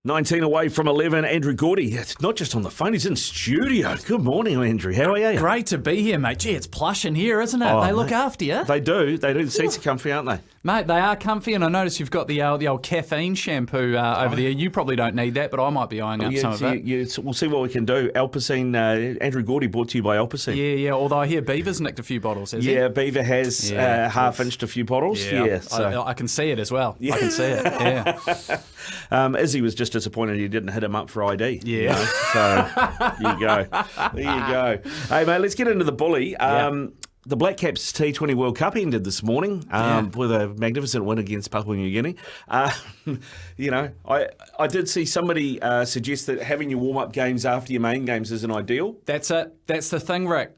19 away from 11, Andrew Gourdie. It's not just on the phone, he's in studio. Good morning, Andrew. How are you? Great to be here, mate. Gee, it's plush in here, isn't it? Oh, they look mate. after you. They do. The seats are comfy, aren't they? Mate, they are comfy, and I notice you've got the old caffeine shampoo over there. You probably don't need that, but I might be eyeing up some of it. We'll see what we can do. Alpecin, Andrew Gourdie brought to you by Alpecin. Yeah, although I hear Beaver's nicked a few bottles, has he? Yeah, Beaver has half-inched a few bottles. Yeah, so. I can see it as well. Yeah. I can see it, yeah. Izzy was just disappointed he didn't hit him up for ID. Yeah. You know? So, there you go. Hey, mate, let's get into the bully. The Blackcaps T20 World Cup ended this morning with a magnificent win against Papua New Guinea. I did see somebody suggest that having your warm-up games after your main games isn't ideal. That's it. That's the thing, Rick.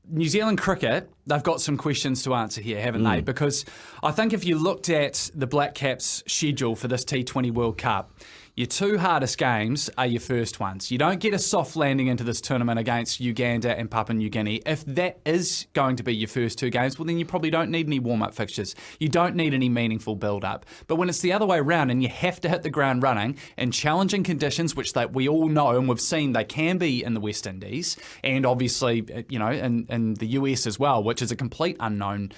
New Zealand cricket, they've got some questions to answer here, haven't they? Because I think if you looked at the Blackcaps' schedule for this T20 World Cup, your two hardest games are your first ones. You don't get a soft landing into this tournament against Uganda and Papua New Guinea. If that is going to be your first two games, well, then you probably don't need any warm-up fixtures. You don't need any meaningful build-up. But when it's the other way around and you have to hit the ground running in challenging conditions, which we all know and we've seen they can be in the West Indies, and obviously, in the US as well, which is a complete unknown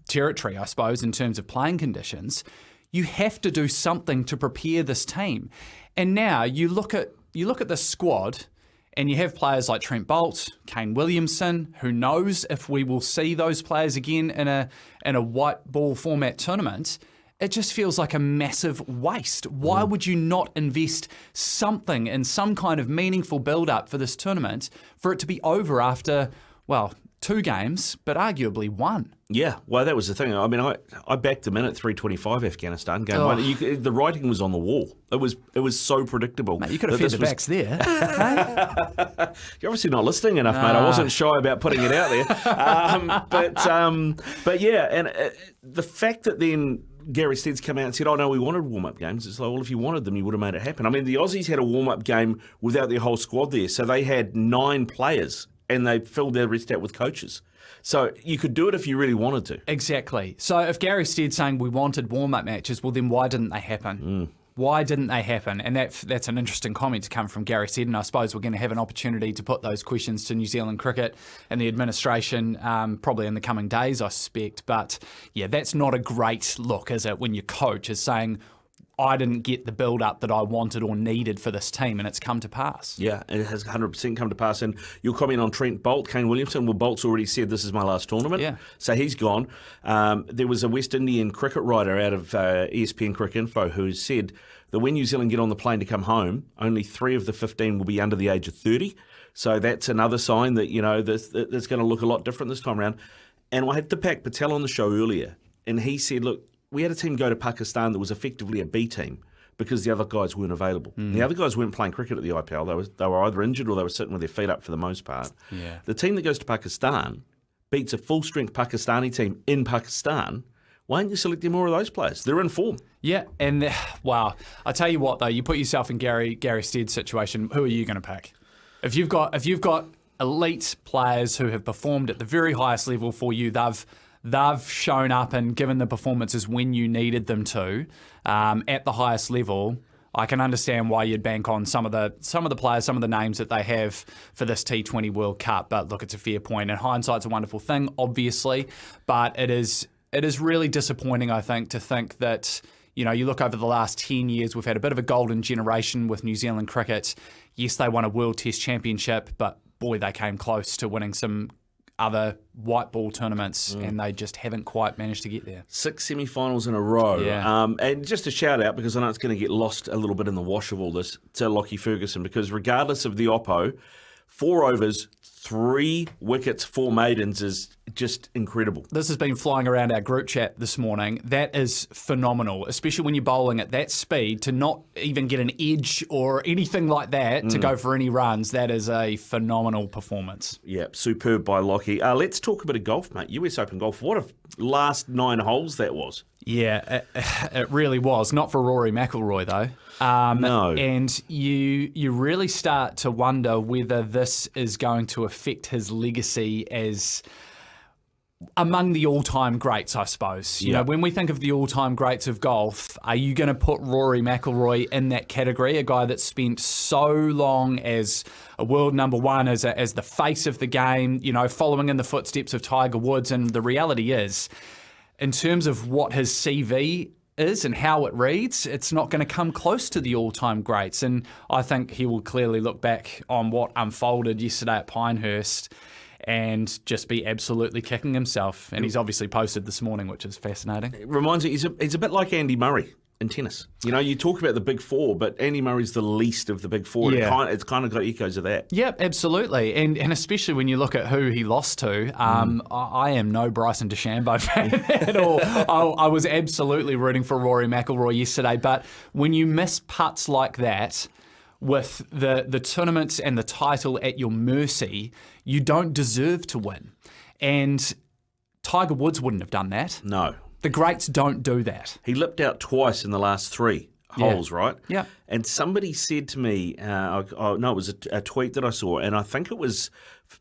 territory, I suppose, in terms of playing conditions, you have to do something to prepare this team. And now you look at the squad and you have players like Trent Boult, Kane Williamson. Who knows if we will see those players again in a white ball format tournament? It just feels like a massive waste. Why would you not invest something in some kind of meaningful build-up for this tournament for it to be over after, well, 2 games, but arguably 1? Yeah, well, that was the thing. I mean, I backed them in at 325 Afghanistan game 1. The writing was on the wall. It was so predictable. Mate, you could have fed the backs there. You're obviously not listening enough, mate. I wasn't shy about putting it out there. But yeah, and the fact that then Gary Stead's come out and said, oh, no, we wanted warm-up games. It's like, well, if you wanted them, you would have made it happen. I mean, the Aussies had a warm-up game without their whole squad there. So they had 9 players and they filled their rest out with coaches. So you could do it if you really wanted to. Exactly. So if Gary Stead's saying we wanted warm-up matches, well, then why didn't they happen? Why didn't they happen? And that's an interesting comment to come from Gary Stead, and I suppose we're going to have an opportunity to put those questions to New Zealand cricket and the administration probably in the coming days, I suspect. But yeah, that's not a great look, is it, when your coach is saying, I didn't get the build-up that I wanted or needed for this team, and it's come to pass. Yeah, it has 100% come to pass. And your comment on Trent Boult, Kane Williamson, well, Bolt's already said this is my last tournament. Yeah. So he's gone. There was a West Indian cricket writer out of ESPN Cricket Info who said that when New Zealand get on the plane to come home, only 3 of the 15 will be under the age of 30. So that's another sign that, that's going to look a lot different this time around. And I had Deepak Patel on the show earlier, and he said, look, we had a team go to Pakistan that was effectively a B team because the other guys weren't available. The other guys weren't playing cricket at the IPL. They were either injured or they were sitting with their feet up for the most part. Yeah. The team that goes to Pakistan beats a full-strength Pakistani team in Pakistan. Why aren't you selecting more of those players? They're in form. Yeah, and wow. I tell you what, though, you put yourself in Gary Stead's situation, who are you going to pick? If you've got elite players who have performed at the very highest level for you, they've shown up and given the performances when you needed them to at the highest level. I can understand why you'd bank on some of the players, some of the names that they have for this T20 World Cup. But look, it's a fair point. And hindsight's a wonderful thing, obviously. But it is really disappointing, I think, to think that, you look over the last 10 years, we've had a bit of a golden generation with New Zealand cricket. Yes, they won a World Test Championship, but boy, they came close to winning some other white ball tournaments, and they just haven't quite managed to get there. 6 semi-finals in a row. Yeah. And just a shout out, because I know it's going to get lost a little bit in the wash of all this, to Lockie Ferguson, because regardless of the oppo, 4 overs, 3 wickets, 4 maidens is just incredible. This has been flying around our group chat this morning. That is phenomenal, especially when you're bowling at that speed, to not even get an edge or anything like that to go for any runs. That is a phenomenal performance. Yeah, superb by Lockie. Let's talk a bit of golf, mate. US Open golf. What a last 9 holes that was. Yeah, it really was. Not for Rory McIlroy, though. No. And you really start to wonder whether this is going to affect his legacy as among the all-time greats, I suppose. You know, when we think of the all-time greats of golf, are you going to put Rory McIlroy in that category? A guy that spent so long as a world number one, as the face of the game, you know, following in the footsteps of Tiger Woods. And the reality is, in terms of what his CV is and how it reads, it's not going to come close to the all-time greats. And I think he will clearly look back on what unfolded yesterday at Pinehurst and just be absolutely kicking himself. And he's obviously posted this morning, which is fascinating. It reminds me, he's a bit like Andy Murray in tennis. You know, you talk about the big four, but Andy Murray's the least of the big four. Yeah. It's kind of got echoes of that. Yep, absolutely. And especially when you look at who he lost to, I am no Bryson DeChambeau fan at all. I was absolutely rooting for Rory McIlroy yesterday. But when you miss putts like that, with the tournaments and the title at your mercy, you don't deserve to win. And Tiger Woods wouldn't have done that. No. The greats don't do that. He lipped out twice in the last 3 holes, right? Yeah. And somebody said to me, it was a tweet that I saw, and I think it was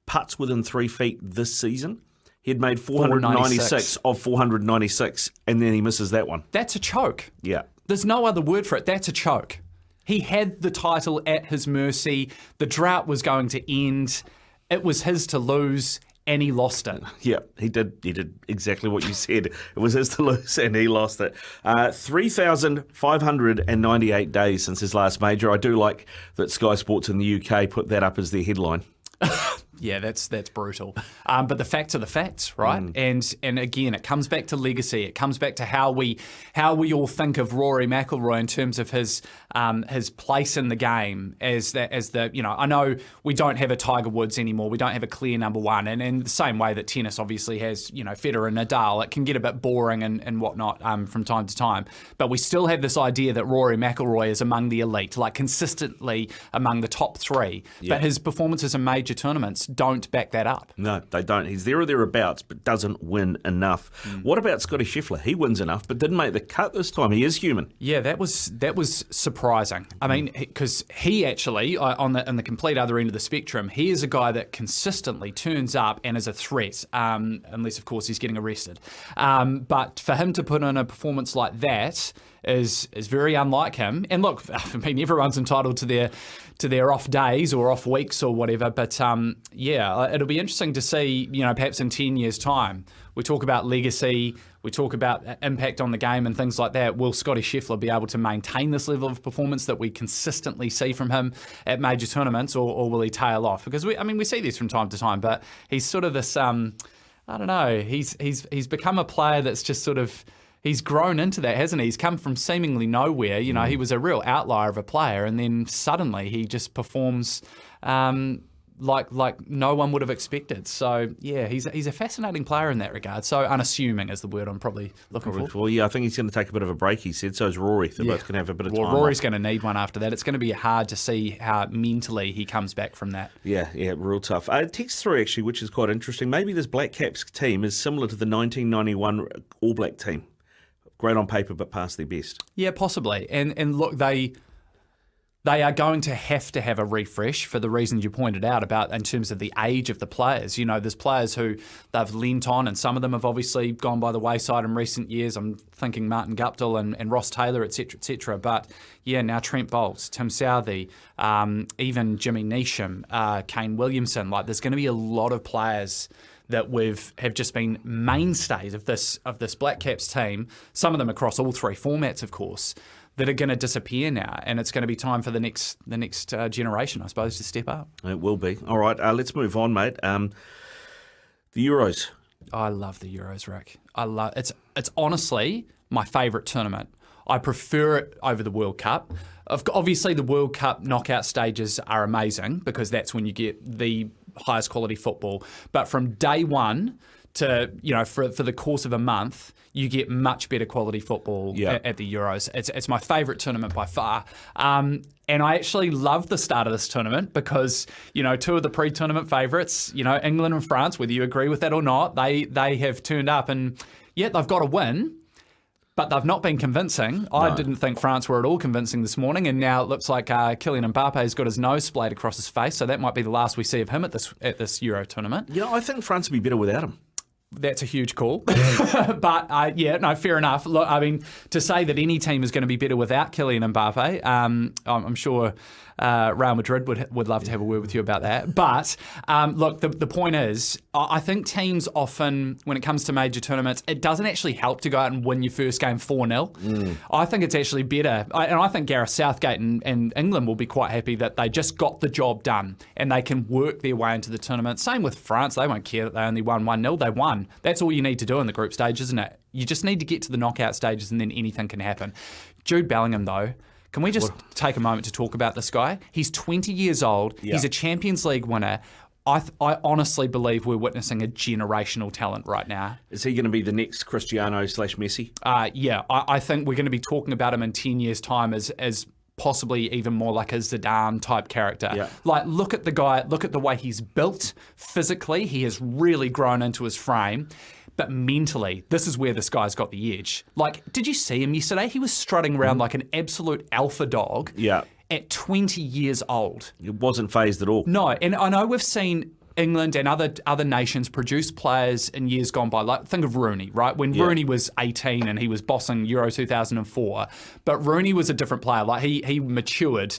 putts within 3 feet this season. He'd made 496 of 496, and then he misses that one. That's a choke. Yeah. There's no other word for it. That's a choke. He had the title at his mercy. The drought was going to end. It was his to lose, and he lost it. Yeah, he did. He did exactly what you said. It was his to lose, and he lost it. 3,598 days since his last major. I do like that Sky Sports in the UK put that up as their headline. Yeah, that's brutal. But the facts are the facts, right? And again, it comes back to legacy. It comes back to how we all think of Rory McIlroy in terms of his place in the game as the you know, I know we don't have a Tiger Woods anymore. We don't have a clear number one. And in the same way that tennis obviously has, you know, Federer and Nadal, it can get a bit boring and whatnot from time to time. But we still have this idea that Rory McIlroy is among the elite, like consistently among the top 3. Yeah. But his performances in major tournaments don't back that up. No, they don't. He's there or thereabouts, but doesn't win enough. What about Scotty Scheffler? He wins enough, but didn't make the cut this time. He is human. Yeah, that was surprising. I mean, because he actually, on the complete other end of the spectrum, he is a guy that consistently turns up and is a threat, unless, of course, he's getting arrested. But for him to put in a performance like that is very unlike him. And look, I mean, everyone's entitled to their off days or off weeks or whatever. But it'll be interesting to see, you know, perhaps in 10 years' time, we talk about legacy, we talk about impact on the game and things like that. Will Scotty Scheffler be able to maintain this level of performance that we consistently see from him at major tournaments, or will he tail off? Because we see this from time to time, but he's sort of this, I don't know, he's become a player that's just sort of, he's grown into that, hasn't he? He's come from seemingly nowhere. You know, he was a real outlier of a player, and then suddenly he just performs like no one would have expected. So, yeah, he's a fascinating player in that regard. So unassuming is the word I'm probably looking for. Well, yeah, I think he's going to take a bit of a break, he said. So is Rory. They're both going to have a bit of time. Rory's going to need one after that. It's going to be hard to see how mentally he comes back from that. Yeah, real tough. Text through, actually, which is quite interesting. Maybe this Blackcaps team is similar to the 1991 All Black team. Great on paper, but past their best. Yeah, possibly. And look, they are going to have a refresh for the reasons you pointed out about in terms of the age of the players. You know, there's players who they've leant on, and some of them have obviously gone by the wayside in recent years. I'm thinking Martin Guptill and Ross Taylor, et cetera. But yeah, now Trent Bolt, Tim Southey, even Jimmy Neesham, Kane Williamson. Like, there's going to be a lot of players that have just been mainstays of this Blackcaps team, some of them across all 3 formats, of course, that are going to disappear now, and it's going to be time for the next generation, I suppose, to step up. It will be. All right, let's move on, mate. The Euros. I love the Euros, Rick. It's honestly my favourite tournament. I prefer it over the World Cup. Obviously, the World Cup knockout stages are amazing because that's when you get the highest quality football. But from day one to, you know, for the course of a month, you get much better quality football at the Euros. It's my favourite tournament by far. And I actually love the start of this tournament because, you know, 2 of the pre-tournament favourites, you know, England and France, whether you agree with that or not, they have turned up and, yeah, they've got to win. But they've not been convincing. No. I didn't think France were at all convincing this morning, and now it looks like Kylian Mbappe has got his nose splayed across his face, so that might be the last we see of him at this Euro tournament. Yeah, I think France would be better without him. that's a huge call. But yeah, no, fair enough. Look, I mean, to say that any team is going to be better without Kylian Mbappe, I'm sure Real Madrid would love to have a word with you about that. But look, the point is, I think teams often, when it comes to major tournaments, it doesn't actually help to go out and win your first game 4-0. I think it's actually better. And I think Gareth Southgate and England will be quite happy that they just got the job done and they can work their way into the tournament. Same with France. They won't care that they only won 1-0. They won. That's all you need to do in the group stage, isn't it? You just need to get to the knockout stages and then anything can happen. Jude Bellingham, though, can we just take a moment to talk about this guy? He's 20 years old. Yeah. He's a Champions League winner. I honestly believe we're witnessing a generational talent right now. Is he going to be the next Cristiano/Messi? Yeah, I think we're going to be talking about him in 10 years' time as possibly even more like a Zidane type character. Yeah. Like, look at the guy, look at the way he's built physically. He has really grown into his frame. But mentally, this is where this guy's got the edge. Like, did you see him yesterday? He was strutting around like an absolute alpha dog at 20 years old. It wasn't phased at all. No, and I know we've seen England and other nations produce players in years gone by. Like, think of Rooney, right? When Rooney was 18 and he was bossing Euro 2004, but Rooney was a different player. Like, he matured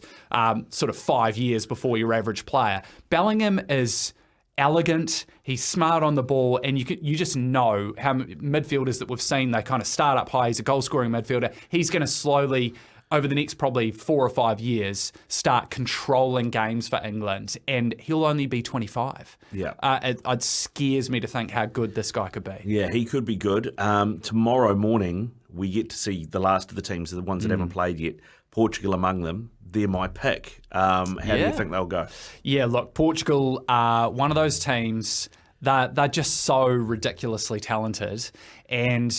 sort of 5 years before your average player. Bellingham is elegant, he's smart on the ball, and you just know how midfielders that we've seen, they kind of start up high. He's a goal-scoring midfielder. He's going to slowly, over the next probably 4 or 5 years, start controlling games for England, and he'll only be 25. Yeah, it scares me to think how good this guy could be. Yeah, he could be good. Tomorrow morning, we get to see the last of the teams, the ones that haven't played yet. Portugal among them. They're my pick. How do you think they'll go? Yeah, look, Portugal are one of those teams that they're just so ridiculously talented. And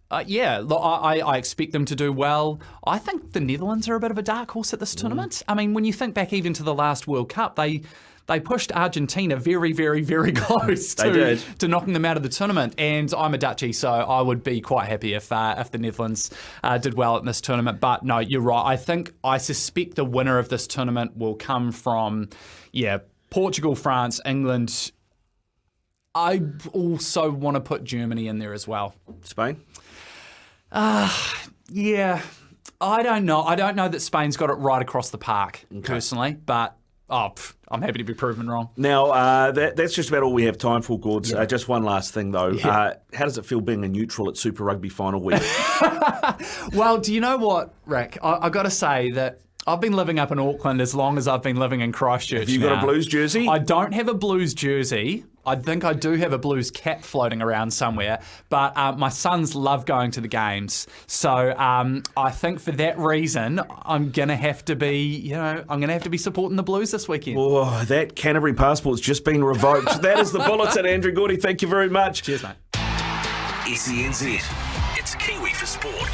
look, I expect them to do well. I think the Netherlands are a bit of a dark horse at this tournament. I mean, when you think back even to the last World Cup, they pushed Argentina very, very, very close to knocking them out of the tournament. And I'm a Dutchie, so I would be quite happy if the Netherlands did well in this tournament. But no, you're right. I suspect the winner of this tournament will come from, Portugal, France, England. I also want to put Germany in there as well. Spain? Yeah. I don't know. I don't know that Spain's got it right across the park, personally, but I'm happy to be proven wrong. Now, that's just about all we have time for, Gords. Just one last thing, though. How does it feel being a neutral at Super Rugby final week? Well, do you know what, Rick? I've got to say that I've been living up in Auckland as long as I've been living in Christchurch. Have you got a Blues jersey? I don't have a Blues jersey. I think I do have a Blues cap floating around somewhere, but my sons love going to the games. So I think for that reason, I'm going to have to be, supporting the Blues this weekend. Oh, that Canterbury passport's just been revoked. That is the Bulletin. Andrew Gourdie, thank you very much. Cheers, mate. SENZ. It's Kiwi for Sport.